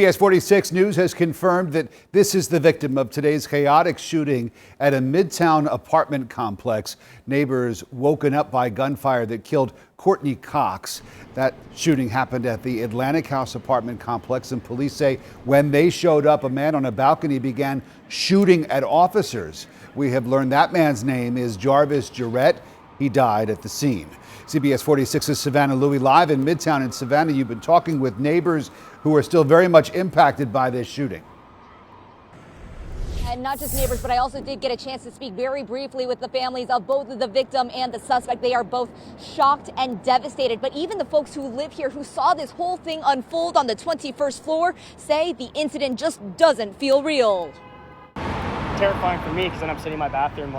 CBS 46 News has confirmed that this is the victim of today's chaotic shooting at a Midtown apartment complex. Neighbors woken up by gunfire that killed Courtney Cox. That shooting happened at the Atlantic House apartment complex, and police say when they showed up, a man on a balcony began shooting at officers. We have learned that man's name is Jarvis Jarrett. He died at the scene. CBS 46's Savannah Louie live in Midtown. In Savannah, you've been talking with neighbors who are still very much impacted by this shooting. And not just neighbors, but I also did get a chance to speak very briefly with the families of both the victim and the suspect. They are both shocked and devastated. But even the folks who live here, who saw this whole thing unfold on the 21st floor, say the incident just doesn't feel real. Terrifying for me because then I'm sitting in my bathroom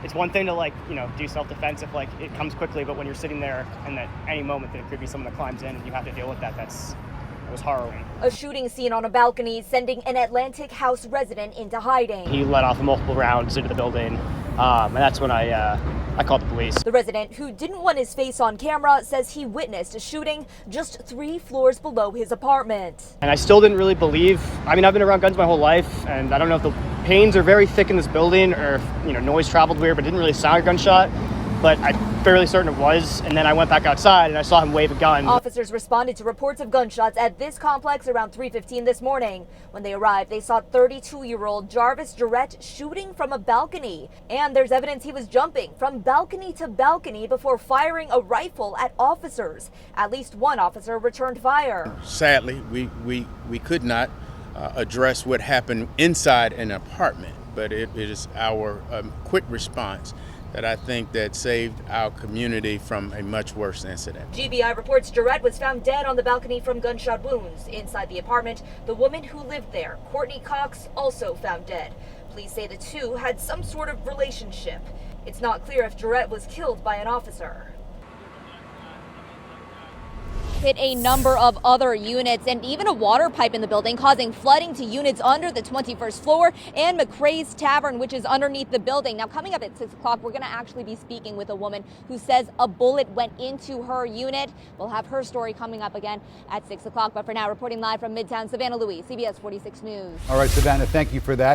it's one thing to do self-defense if it comes quickly, but when you're sitting there and at any moment there could be someone that climbs in and you have to deal with that, it was harrowing. A shooting scene on a balcony sending an Atlantic House resident into hiding. He let off multiple rounds into the building, and that's when I called the police. The resident, who didn't want his face on camera, says he witnessed a shooting just 3 floors below his apartment. And I still didn't really believe. I've been around guns my whole life, and I don't know if the panes are very thick in this building or if noise traveled weird, but it didn't really sound like a gunshot. But I'm fairly certain it was, and then I went back outside and I saw him wave a gun. Officers responded to reports of gunshots at this complex around 3:15 this morning. When they arrived, they saw 32-year-old Jarvis Jarrett shooting from a balcony. And there's evidence he was jumping from balcony to balcony before firing a rifle at officers. At least one officer returned fire. Sadly, we could not address what happened inside an apartment, but it is our quick response that I think that saved our community from a much worse incident. GBI reports Jarrett was found dead on the balcony from gunshot wounds. Inside the apartment, the woman who lived there, Courtney Cox, also found dead. Police say the two had some sort of relationship. It's not clear if Jarrett was killed by an officer. Hit a number of other units and even a water pipe in the building, causing flooding to units under the 21st floor and McCrae's Tavern, which is underneath the building. Now, coming up at 6 o'clock, we're going to actually be speaking with a woman who says a bullet went into her unit. We'll have her story coming up again at 6 o'clock. But for now, reporting live from Midtown, Savannah Louie, CBS 46 News. All right, Savannah, thank you for that.